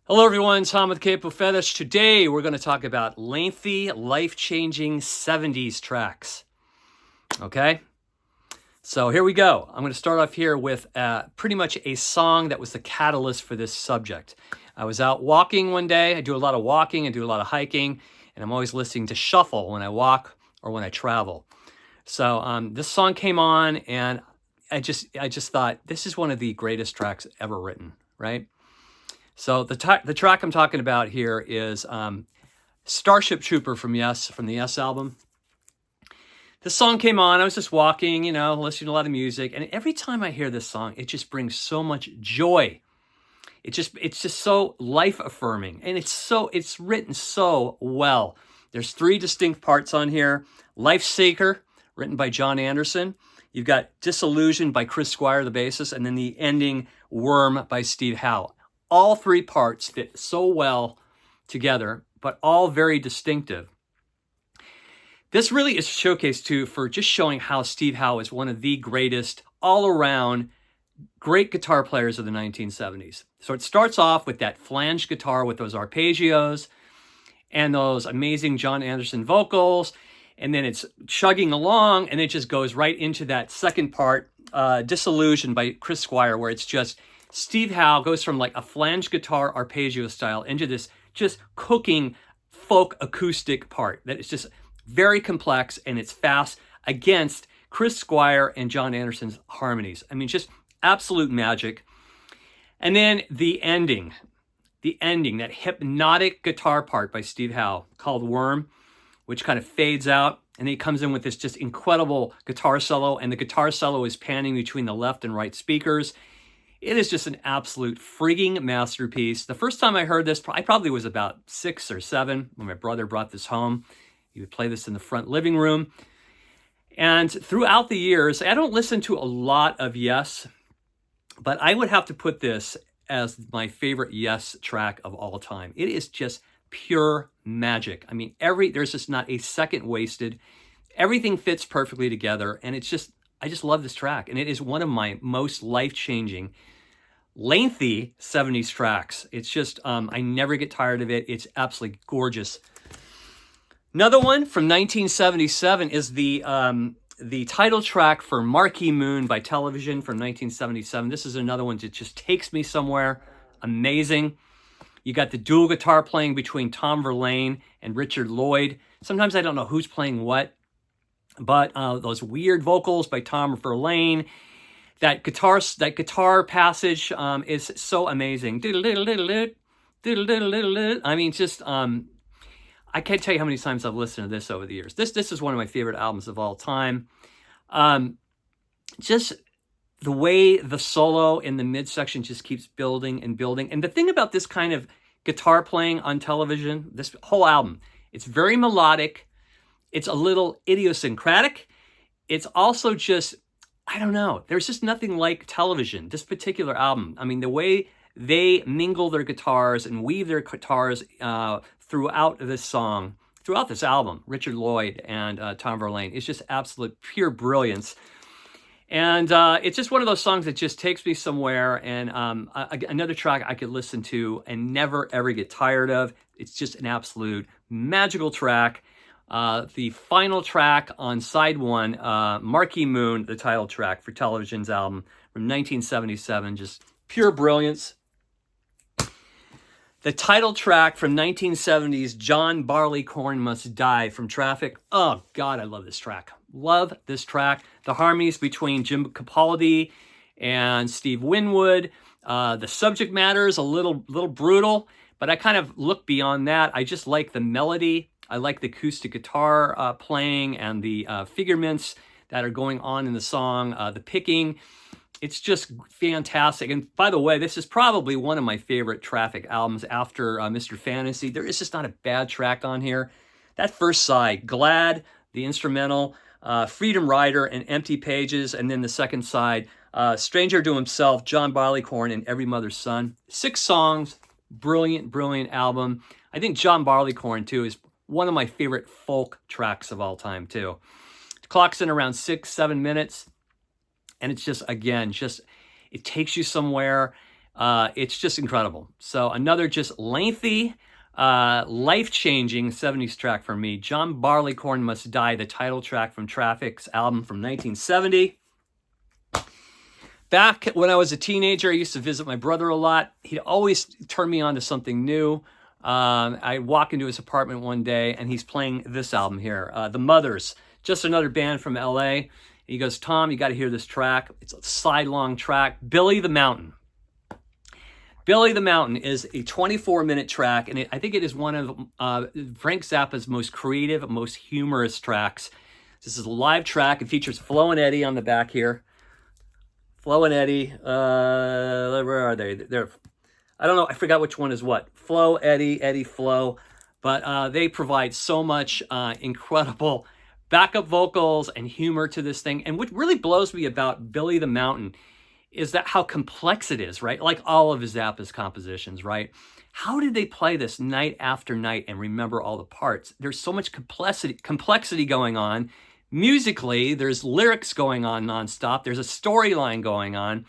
Hello everyone, Tom with Capo Fetish. Today we're going to talk about lengthy, life-changing 70s tracks. Okay? So here we go. I'm going to start off here with pretty much a song that was the catalyst for this subject. I was out walking one day. I do a lot of walking, I do a lot of hiking, and I'm always listening to shuffle when I walk or when I travel. So this song came on and I just thought this is one of the greatest tracks ever written, right? So the track I'm talking about here is Starship Trooper from the Yes album. This song came on, I was just walking, listening to a lot of music, and every time I hear this song, it just brings so much joy. It's just so life-affirming, and it's written so well. There's 3 distinct parts on here. Lifesaker, written by John Anderson. You've got Disillusioned by Chris Squire, the bassist, and then the ending, Worm by Steve Howe. All 3 parts fit so well together, but all very distinctive. This really is a showcase, too, for just showing how Steve Howe is one of the greatest all-around great guitar players of the 1970s. So it starts off with that flange guitar with those arpeggios and those amazing John Anderson vocals, and then it's chugging along, and it just goes right into that second part, Disillusioned by Chris Squire, where it's just Steve Howe goes from like a flange guitar arpeggio style into this just cooking folk acoustic part that is just very complex and it's fast against Chris Squire and John Anderson's harmonies. I mean, just absolute magic. And then the ending, that hypnotic guitar part by Steve Howe called Worm, which kind of fades out. And he comes in with this just incredible guitar solo, and the guitar solo is panning between the left and right speakers. It is just an absolute frigging masterpiece. The first time I heard this, I probably was about 6 or 7 when my brother brought this home. He would play this in the front living room. And throughout the years, I don't listen to a lot of Yes, but I would have to put this as my favorite Yes track of all time. It is just pure magic. I mean, there's just not a second wasted. Everything fits perfectly together, and I just love this track, and it is one of my most life-changing, lengthy 70s tracks. It's just, I never get tired of it. It's absolutely gorgeous. Another one from 1977 is the title track for Marquee Moon by Television from 1977. This is another one that just takes me somewhere. Amazing. You got the dual guitar playing between Tom Verlaine and Richard Lloyd. Sometimes I don't know who's playing what. But those weird vocals by Tom Verlaine, that guitar passage is so amazing. I mean, just I can't tell you how many times I've listened to this over the years. This is one of my favorite albums of all time. Just the way the solo in the midsection just keeps building and building. And the thing about this kind of guitar playing on television, this whole album, it's very melodic. It's a little idiosyncratic. It's also just, I don't know, there's just nothing like television, this particular album. I mean, the way they mingle their guitars and weave their guitars throughout this album, Richard Lloyd and Tom Verlaine, it's just absolute pure brilliance. And it's just one of those songs that just takes me somewhere, and another track I could listen to and never, ever get tired of. It's just an absolute magical track. The final track on side 1, Marquee Moon, the title track for Television's album from 1977, just pure brilliance. The title track from 1970's John Barleycorn Must Die from Traffic. Oh, God, I love this track. Love this track. The harmonies between Jim Capaldi and Steve Winwood. The subject matter is a little brutal, but I kind of look beyond that. I just like the melody. I like the acoustic guitar playing and the figurements that are going on in the song, the picking. It's just fantastic. And by the way, this is probably one of my favorite Traffic albums after Mr. Fantasy. There is just not a bad track on here. That first side, Glad, the instrumental, Freedom Rider and Empty Pages, and then the second side, Stranger to Himself, John Barleycorn, and Every Mother's Son. 6 songs, brilliant, brilliant album. I think John Barleycorn, too, is one of my favorite folk tracks of all time, too. It clocks in around 6-7 minutes, and it's just, again, it takes you somewhere. It's just incredible. So another just lengthy, life-changing 70s track for me. John Barleycorn Must Die, the title track from Traffic's album from 1970. Back when I was a teenager, I used to visit my brother a lot. He'd always turn me on to something new. I walk into his apartment one day, and he's playing this album here, The Mothers, just another band from L.A. He goes, Tom, you got to hear this track. It's a side-long track, Billy the Mountain. Billy the Mountain is a 24-minute track, and I think it is one of Frank Zappa's most creative, most humorous tracks. This is a live track. It features Flo and Eddie on the back here. Flo and Eddie, where are they? They're, I don't know, I forgot which one is what. Flo, Eddie, Eddie, Flo. But they provide so much incredible backup vocals and humor to this thing. And what really blows me about Billy the Mountain is that how complex it is, right? Like all of Zappa's compositions, right? How did they play this night after night and remember all the parts? There's so much complexity going on. Musically, there's lyrics going on nonstop. There's a storyline going on.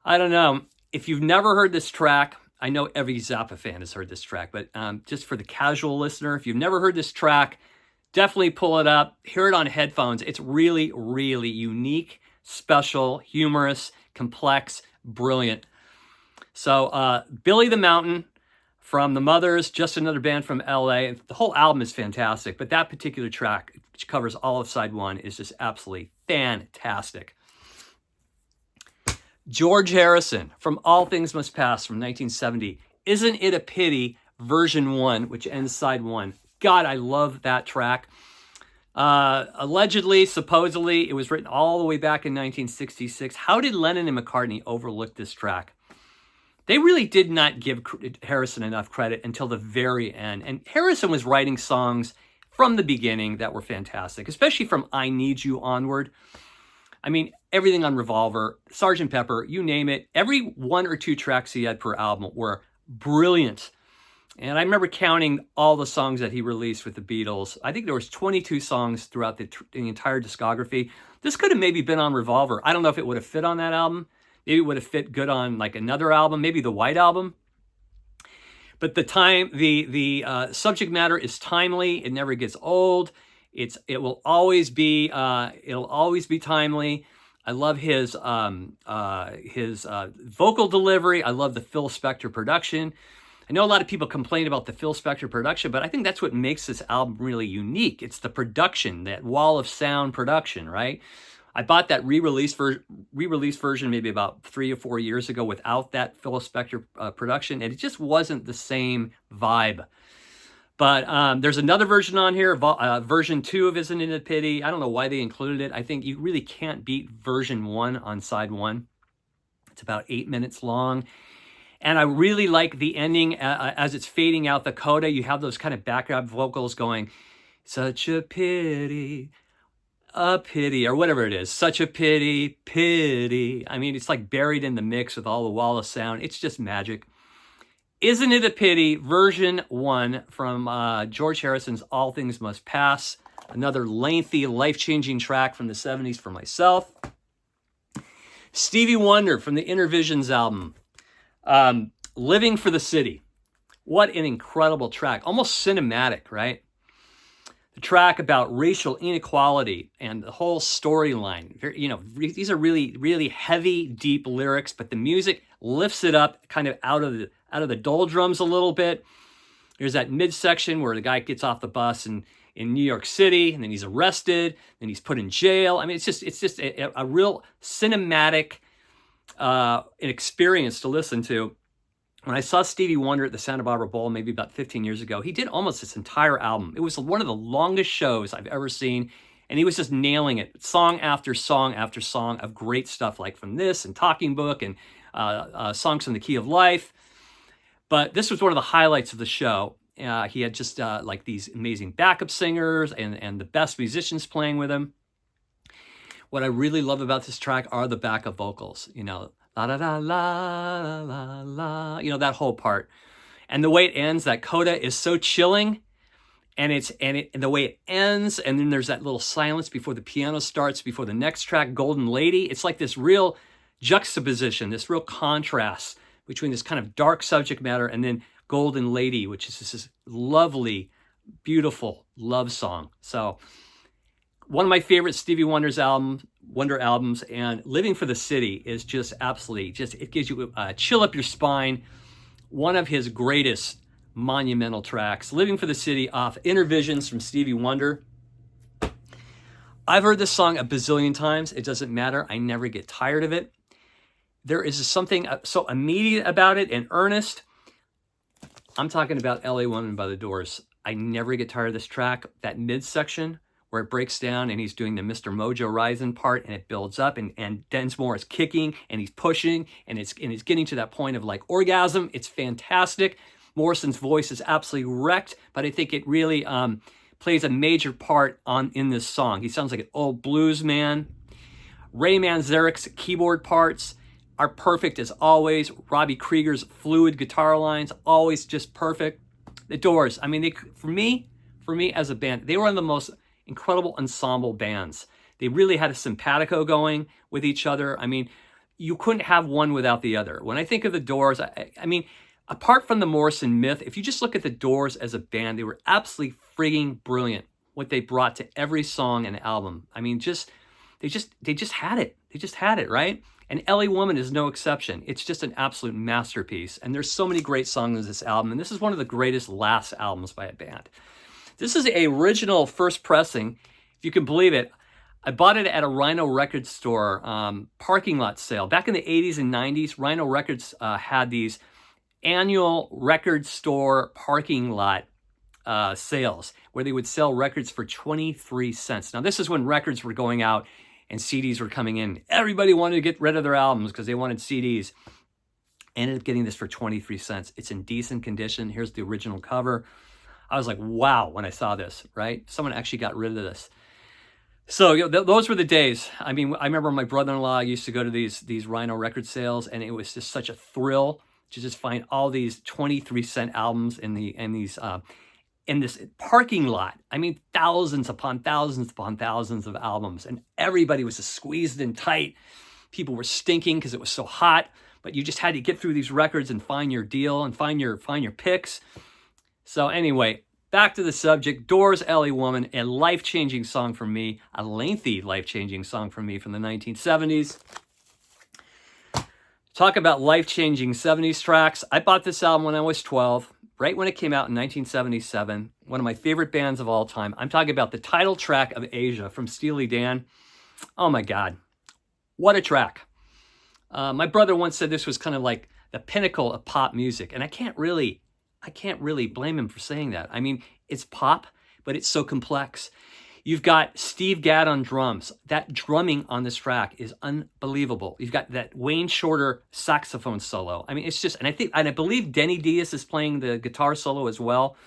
I don't know. If you've never heard this track, I know every Zappa fan has heard this track, but just for the casual listener, if you've never heard this track, definitely pull it up, hear it on headphones. It's really, really unique, special, humorous, complex, brilliant. So Billy the Mountain from The Mothers, just another band from LA. The whole album is fantastic, but that particular track, which covers all of side one, is just absolutely fantastic. George Harrison from All Things Must Pass from 1970. Isn't It a Pity, version 1, which ends side 1. God, I love that track. Allegedly, supposedly, it was written all the way back in 1966. How did Lennon and McCartney overlook this track? They really did not give Harrison enough credit until the very end. And Harrison was writing songs from the beginning that were fantastic, especially from I Need You onward. I mean, everything on Revolver, Sgt. Pepper, you name it. Every 1 or 2 tracks he had per album were brilliant. And I remember counting all the songs that he released with the Beatles. I think there was 22 songs throughout the entire discography. This could have maybe been on Revolver. I don't know if it would have fit on that album. Maybe it would have fit good on like another album, maybe the White Album. But the subject matter is timely. It never gets old. It will always be timely. I love his vocal delivery. I love the Phil Spector production. I know a lot of people complain about the Phil Spector production, but I think that's what makes this album really unique. It's the production, that wall of sound production, right? I bought that re-release version maybe about 3 or 4 years ago without that Phil Spector production, and it just wasn't the same vibe. But there's another version on here, version 2 of Isn't It a Pity. I don't know why they included it. I think you really can't beat version 1 on side 1. It's about 8 minutes long. And I really like the ending as it's fading out the coda. You have those kind of background vocals going, such a pity, or whatever it is. Such a pity, pity. I mean, it's like buried in the mix with all the wall of sound. It's just magic. Isn't It a Pity, version 1 from George Harrison's All Things Must Pass. Another lengthy, life-changing track from the 70s for myself. Stevie Wonder from the Inner Visions album. Living for the City. What an incredible track. Almost cinematic, right? The track about racial inequality and the whole storyline. You know, these are really, really heavy, deep lyrics, but the music lifts it up kind of out of the doldrums a little bit. There's that midsection where the guy gets off the bus in New York City, and then he's arrested, and he's put in jail. I mean, it's just a real cinematic an experience to listen to. When I saw Stevie Wonder at the Santa Barbara Bowl maybe about 15 years ago, he did almost this entire album. It was one of the longest shows I've ever seen, and he was just nailing it. Song after song after song of great stuff like from this and Talking Book and songs from The Key of Life. But this was one of the highlights of the show. He had just like these amazing backup singers and the best musicians playing with him. What I really love about this track are the backup vocals, you know, la da da la la la la, you know, that whole part. And the way it ends, that coda is so chilling, and the way it ends, and then there's that little silence before the piano starts, before the next track, Golden Lady. It's like this real juxtaposition, this real contrast between this kind of dark subject matter and then Golden Lady, which is this lovely, beautiful love song. So one of my favorite Stevie Wonder albums, and Living for the City is just absolutely, it gives you a chill up your spine. One of his greatest monumental tracks, Living for the City off Intervisions from Stevie Wonder. I've heard this song a bazillion times. It doesn't matter. I never get tired of it. There is something so immediate about it and earnest. I'm talking about LA Woman by The Doors. I never get tired of this track. That midsection where it breaks down and he's doing the Mr. Mojo Rising part and it builds up and Densmore is kicking and he's pushing and it's getting to that point of like orgasm. It's fantastic. Morrison's voice is absolutely wrecked, but I think it really plays a major part in this song. He sounds like an old blues man. Ray Manzarek's keyboard parts are perfect as always. Robbie Krieger's fluid guitar lines, always just perfect. The Doors, I mean, for me as a band, they were one of the most incredible ensemble bands. They really had a simpatico going with each other. I mean, you couldn't have one without the other. When I think of the Doors, I mean, apart from the Morrison myth, if you just look at the Doors as a band, they were absolutely frigging brilliant. What they brought to every song and album. I mean, they just had it. They just had it, right? And LA Woman is no exception. It's just an absolute masterpiece. And there's so many great songs in this album. And this is one of the greatest last albums by a band. This is a original first pressing, if you can believe it. I bought it at a Rhino Records store parking lot sale. Back in the 80s and 90s, Rhino Records had these annual record store parking lot sales where they would sell records for 23 cents. Now, this is when records were going out and CDs were coming in. Everybody wanted to get rid of their albums because they wanted CDs. I ended up getting this for 23 cents. It's in decent condition. Here's the original cover. I was like, wow, when I saw this, right? Someone actually got rid of this. So those were the days. I mean, I remember my brother-in-law used to go to these Rhino record sales, and it was just such a thrill to just find all these 23-cent albums in this parking lot. I mean, thousands upon thousands upon thousands of albums, and everybody was just squeezed in tight. People were stinking because it was so hot, but you just had to get through these records and find your deal and find your picks. So anyway, back to the subject. Doors, LA Woman, a life-changing song for me, a lengthy life-changing song for me from the 1970s. Talk about life-changing 70s tracks. I bought this album when I was 12. Right when it came out in 1977, one of my favorite bands of all time. I'm talking about the title track of Asia from Steely Dan. Oh my God, what a track. My brother once said this was kind of like the pinnacle of pop music, and I can't really blame him for saying that. I mean, it's pop, but it's so complex. You've got Steve Gadd on drums. That drumming on this track is unbelievable. You've got that Wayne Shorter saxophone solo. I mean, it's just, and I believe Denny Diaz is playing the guitar solo as well.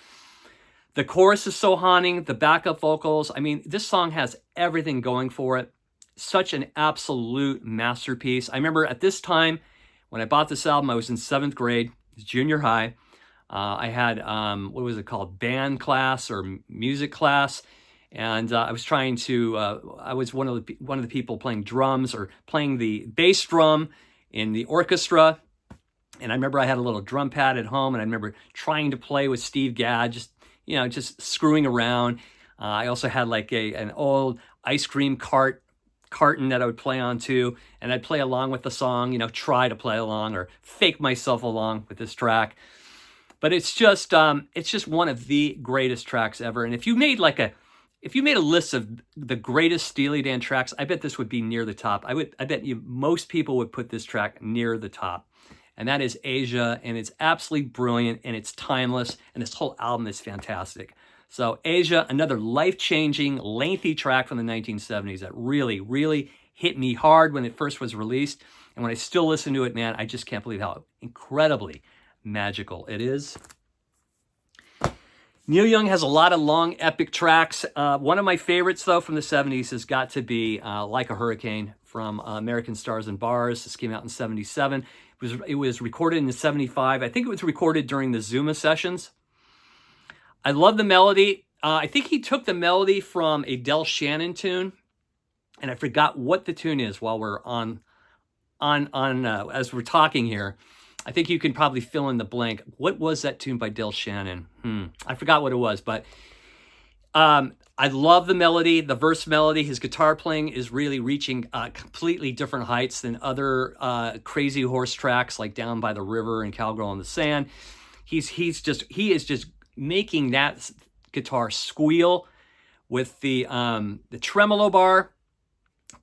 The chorus is so haunting, the backup vocals. I mean, this song has everything going for it. Such an absolute masterpiece. I remember at this time, when I bought this album, I was in 7th grade, junior high. I had, what was it called? Band class or music class. And I was trying to, I was one of the people playing drums or playing the bass drum in the orchestra. And I remember I had a little drum pad at home, and I remember trying to play with Steve Gadd, just screwing around. I also had like an old ice cream carton that I would play on too, and I'd play along with the song, try to play along or fake myself along with this track. But it's just one of the greatest tracks ever. And if you made a list of the greatest Steely Dan tracks, I bet this would be near the top. I bet most people would put this track near the top. And that is Asia, and it's absolutely brilliant, and it's timeless, and this whole album is fantastic. So Asia, another life-changing, lengthy track from the 1970s that really, really hit me hard when it first was released. And when I still listen to it, man, I just can't believe how incredibly magical it is. Neil Young has a lot of long, epic tracks. One of my favorites, though, from the 70s has got to be Like a Hurricane from American Stars and Bars. This came out in 77. It was recorded in 75. I think it was recorded during the Zuma sessions. I love the melody. I think he took the melody from a Del Shannon tune, and I forgot what the tune is while we're on as we're talking here, I think you can probably fill in the blank. What was that tune by Del Shannon? I forgot what it was, but I love the melody, the verse melody. His guitar playing is really reaching completely different heights than other Crazy Horse tracks like Down by the River and Cowgirl in the Sand. He is just making that guitar squeal with the tremolo bar,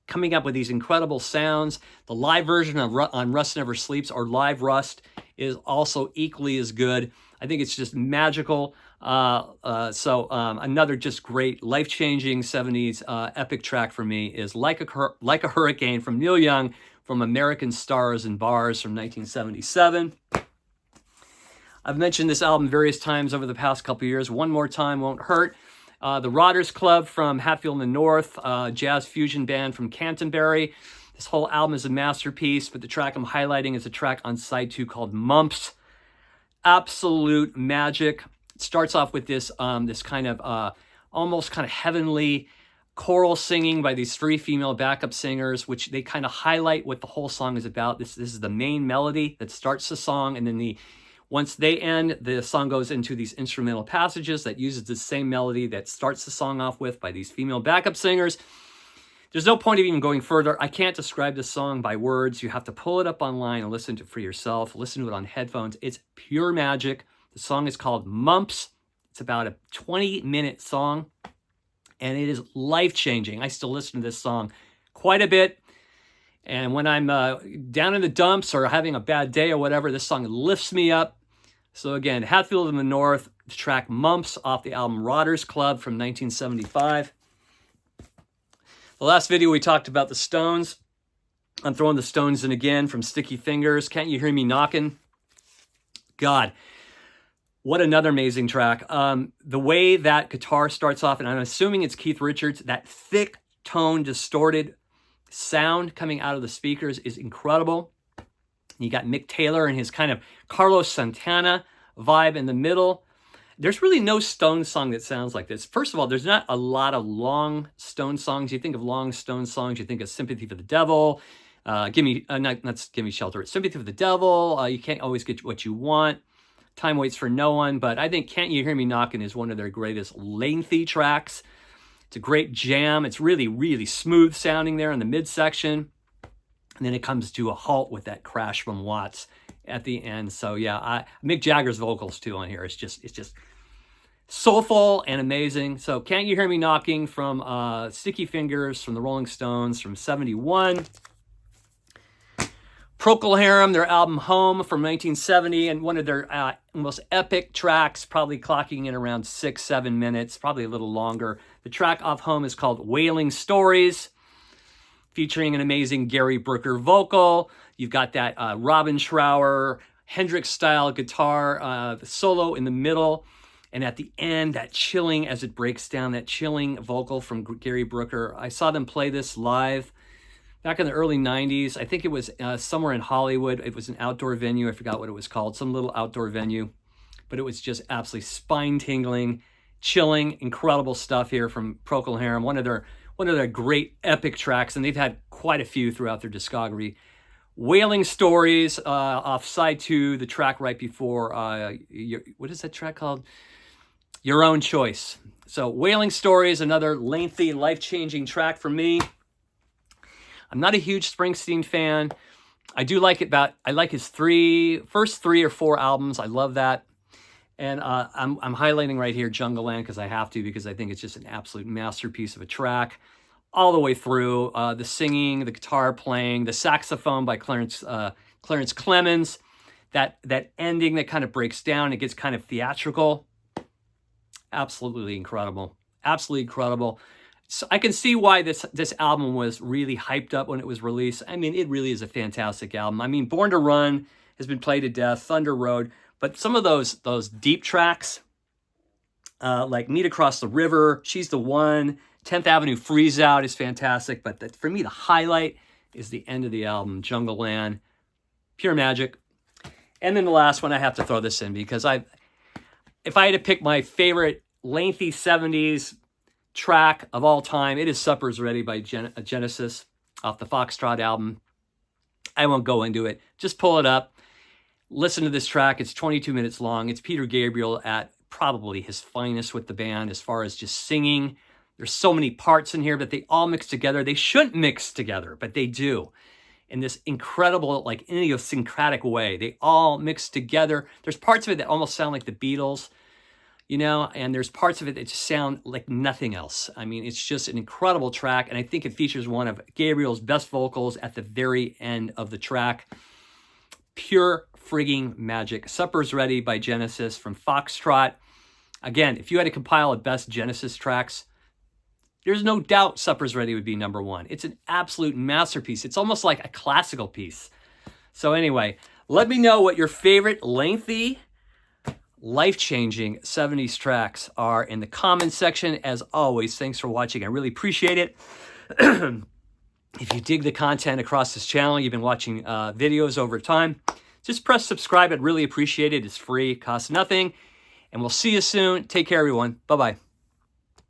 coming up with these incredible sounds. The live version of on Rust Never Sleeps, or Live Rust, is also equally as good. I think it's just magical. Another just great, life-changing 70s epic track for me is Like a Hurricane from Neil Young from American Stars and Bars from 1977. I've mentioned this album various times over the past couple of years. One More Time Won't Hurt. The Rodders Club from Hatfield in the North, jazz fusion band from Canterbury. This whole album is a masterpiece, but the track I'm highlighting is a track on side 2 called Mumps. Absolute magic. It starts off with this this kind of almost kind of heavenly choral singing by these 3 female backup singers, which they kind of highlight what the whole song is about. This is the main melody that starts the song, and then once they end, the song goes into these instrumental passages that uses the same melody that starts the song off with by these female backup singers. There's no point of even going further. I can't describe this song by words. You have to pull it up online and listen to it for yourself. Listen to it on headphones. It's pure magic. The song is called Mumps. It's about a 20-minute song, and it is life-changing. I still listen to this song quite a bit. And when I'm down in the dumps or having a bad day or whatever, this song lifts me up. So again, Hatfield in the North, the track Mumps off the album Rodders Club from 1975. The last video we talked about the Stones. I'm throwing the Stones in again from Sticky Fingers. Can't You Hear Me Knocking? God, what another amazing track. The way that guitar starts off, and I'm assuming it's Keith Richards, that thick tone, distorted sound coming out of the speakers is incredible. You got Mick Taylor and his kind of Carlos Santana vibe in the middle. There's really no Stone song that sounds like this. First of all, there's not a lot of long Stone songs. You think of long Stone songs, you think of Sympathy for the Devil, not Give Me Shelter, it's Sympathy for the Devil, You Can't Always Get What You Want, Time Waits for No One, but I think Can't You Hear Me Knocking is one of their greatest lengthy tracks. It's a great jam. It's really, really smooth sounding there in the midsection. And then it comes to a halt with that crash from Watts at the end. So yeah, Mick Jagger's vocals too on here. It's just soulful and amazing. So Can't You Hear Me Knocking from Sticky Fingers from the Rolling Stones from 71. Procol Harum, their album Home from 1970, and one of their most epic tracks, probably clocking in around 6-7 minutes, probably a little longer. The track off Home is called Wailing Stories, featuring an amazing Gary Brooker vocal. You've got that Robin Trower, Hendrix-style guitar, the solo in the middle, and at the end, that chilling, as it breaks down, that chilling vocal from Gary Brooker. I saw them play this live back in the early 90s. I think it was somewhere in Hollywood. It was an outdoor venue. I forgot what it was called. Some little outdoor venue. But it was just absolutely spine-tingling, chilling, incredible stuff here from Procol Harum. One of their great epic tracks, and they've had quite a few throughout their discography. Wailing Stories off side 2, the track right before, what is that track called? Your Own Choice. So Wailing Stories, another lengthy, life-changing track for me. I'm not a huge Springsteen fan. I like his first 3 or 4 albums. I love that. And I'm highlighting right here Jungle Land because I have to, because I think it's just an absolute masterpiece of a track all the way through. The singing, the guitar playing, the saxophone by Clarence Clemens, that ending that kind of breaks down, it gets kind of theatrical. Absolutely incredible. Absolutely incredible. So I can see why this album was really hyped up when it was released. I mean, it really is a fantastic album. I mean, Born to Run has been played to death, Thunder Road, but some of those deep tracks, like Meet Across the River, She's the One, 10th Avenue Freeze Out is fantastic, but for me, the highlight is the end of the album, Jungle Land, pure magic. And then the last one, I have to throw this in because if I had to pick my favorite lengthy 70s track of all time, it is Supper's Ready by Genesis off the Foxtrot album. I won't go into it. Just pull it up. Listen to this track. It's 22 minutes long. It's Peter Gabriel at probably his finest with the band as far as just singing. There's so many parts in here, but they all mix together. They shouldn't mix together, but they do. In this incredible, like, idiosyncratic way. They all mix together. There's parts of it that almost sound like the Beatles, you know, and there's parts of it that just sound like nothing else. I mean, it's just an incredible track, and I think it features one of Gabriel's best vocals at the very end of the track. Pure frigging magic. Supper's Ready by Genesis from Foxtrot. Again, if you had to compile a best Genesis tracks, there's no doubt Supper's Ready would be number one. It's an absolute masterpiece. It's almost like a classical piece. So anyway, let me know what your favorite lengthy, life-changing 70s tracks are in the comments section. As always, thanks for watching. I really appreciate it. If you dig the content across this channel, you've been watching videos over time, just press subscribe. I'd really appreciate it. It's free, costs nothing. And we'll see you soon. Take care, everyone. Bye-bye.